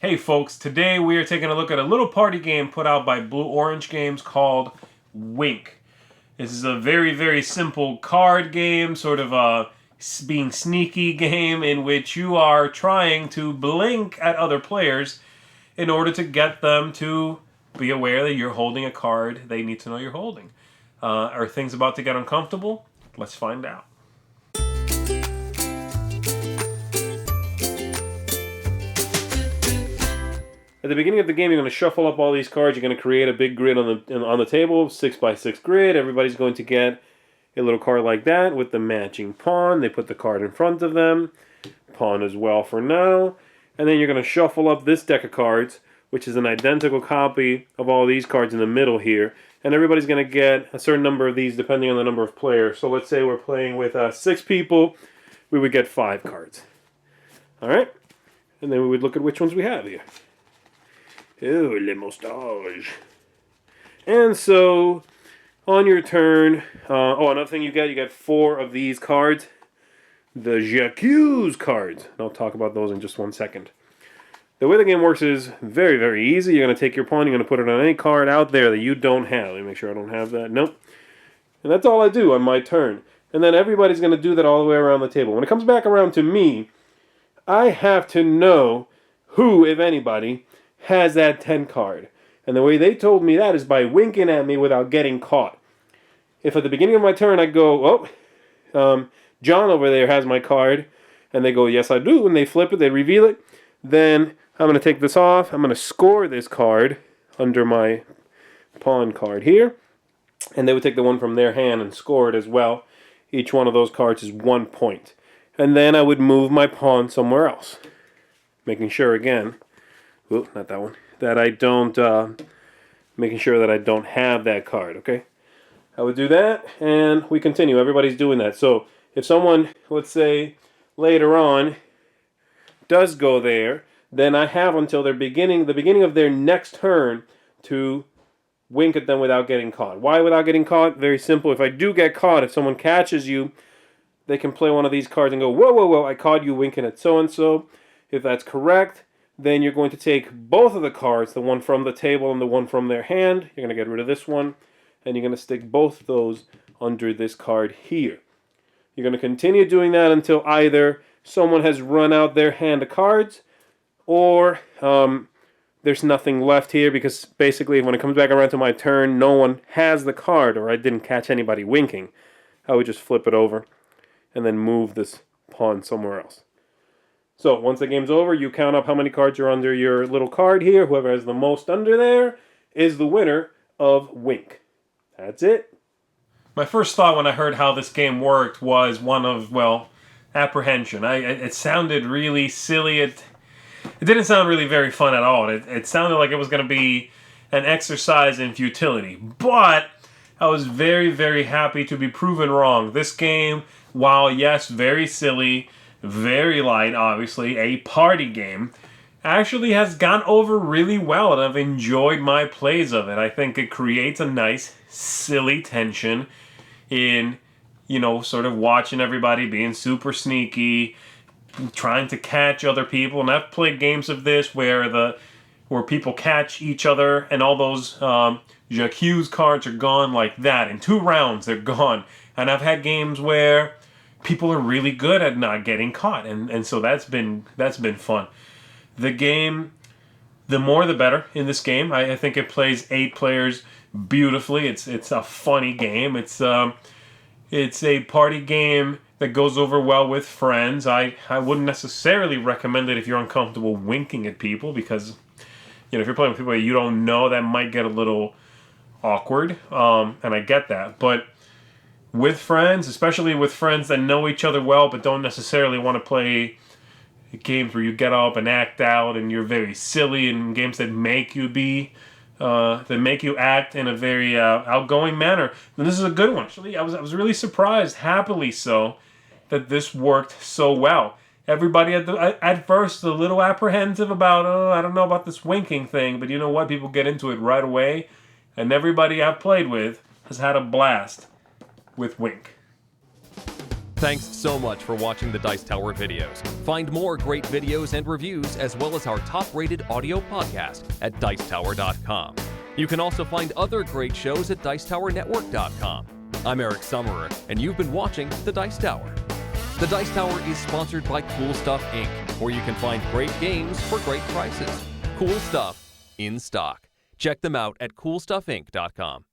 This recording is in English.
Hey folks, today we are taking a look at a little party game put out by Blue Orange Games called Wink. This is a very simple card game, sort of a being sneaky game in which you are trying to blink at other players in order to get them to be aware that you're holding a card they need to know you're holding. Are things about to get uncomfortable? Let's find out. At the beginning of the game, you're going to shuffle up all these cards. You're going to create a big grid on the table, 6x6 grid. Everybody's going to get a little card like that with the matching pawn. They put the card in front of them. Pawn as well for now. And then you're going to shuffle up this deck of cards, which is an identical copy of all these cards in the middle here. And everybody's going to get a certain number of these depending on the number of players. So let's say we're playing with 6 people. We would get 5 cards. All right? And then we would look at which ones we have here. Oh, le moustache. And so, on your turn, another thing you get 4 of these cards. The J'accuse cards. And I'll talk about those in just one second. The way the game works is very easy. You're going to take your pawn, you're going to put it on any card out there that you don't have. Let me make sure I don't have that. Nope. And that's all I do on my turn. And then everybody's going to do that all the way around the table. When it comes back around to me, I have to know who, if anybody, has that 10 card. And the way they told me that is by winking at me without getting caught. If at the beginning of my turn I go, John over there has my card, and they go, yes I do, and they flip it, they reveal it, then I'm going to take this off, I'm going to score this card under my pawn card here, and they would take the one from their hand and score it as well. Each one of those cards is 1 point. And then I would move my pawn somewhere else. Making sure again, not that one, that I don't, making sure that I don't have that card, okay? I would do that, and we continue. Everybody's doing that. So if someone, let's say, later on, does go there, then I have until the beginning of their next turn to wink at them without getting caught. Why without getting caught? Very simple. If I do get caught, if someone catches you, they can play one of these cards and go, whoa, I caught you winking at so-and-so. If that's correct, then you're going to take both of the cards, the one from the table and the one from their hand. You're going to get rid of this one, and you're going to stick both of those under this card here. You're going to continue doing that until either someone has run out their hand of cards, or there's nothing left here, because basically when it comes back around to my turn, no one has the card, or I didn't catch anybody winking. I would just flip it over and then move this pawn somewhere else. So, once the game's over, you count up how many cards are under your little card here. Whoever has the most under there is the winner of Wink. That's it. My first thought when I heard how this game worked was one of, apprehension. It sounded really silly. It didn't sound really very fun at all. It sounded like it was going to be an exercise in futility. But I was very happy to be proven wrong. This game, while yes, very silly, very light, obviously, a party game, actually has gone over really well, and I've enjoyed my plays of it. I think it creates a nice, silly tension in, sort of watching everybody being super sneaky, trying to catch other people. And I've played games of this where people catch each other, and all those J'accuse cards are gone like that. In 2 rounds, they're gone. And I've had games where people are really good at not getting caught, and so that's been fun. The game, the more the better in this game. I think it plays 8 players beautifully. It's a funny game. It's a party game that goes over well with friends. I wouldn't necessarily recommend it if you're uncomfortable winking at people, because if you're playing with people you don't know, that might get a little awkward, and I get that. But with friends, especially with friends that know each other well but don't necessarily want to play games where you get up and act out and you're very silly, and games that make you act in a very outgoing manner, then this is a good one. Actually, I was really surprised, happily so, that this worked so well. Everybody at first a little apprehensive about, I don't know about this winking thing, but you know what? People get into it right away, and everybody I've played with has had a blast with Wink. Thanks so much for watching the Dice Tower videos. Find more great videos and reviews, as well as our top-rated audio podcast at Dicetower.com. You can also find other great shows at Dicetowernetwork.com. I'm Eric Summerer, and you've been watching The Dice Tower. The Dice Tower is sponsored by Cool Stuff Inc., where you can find great games for great prices. Cool stuff in stock. Check them out at CoolStuffInc.com.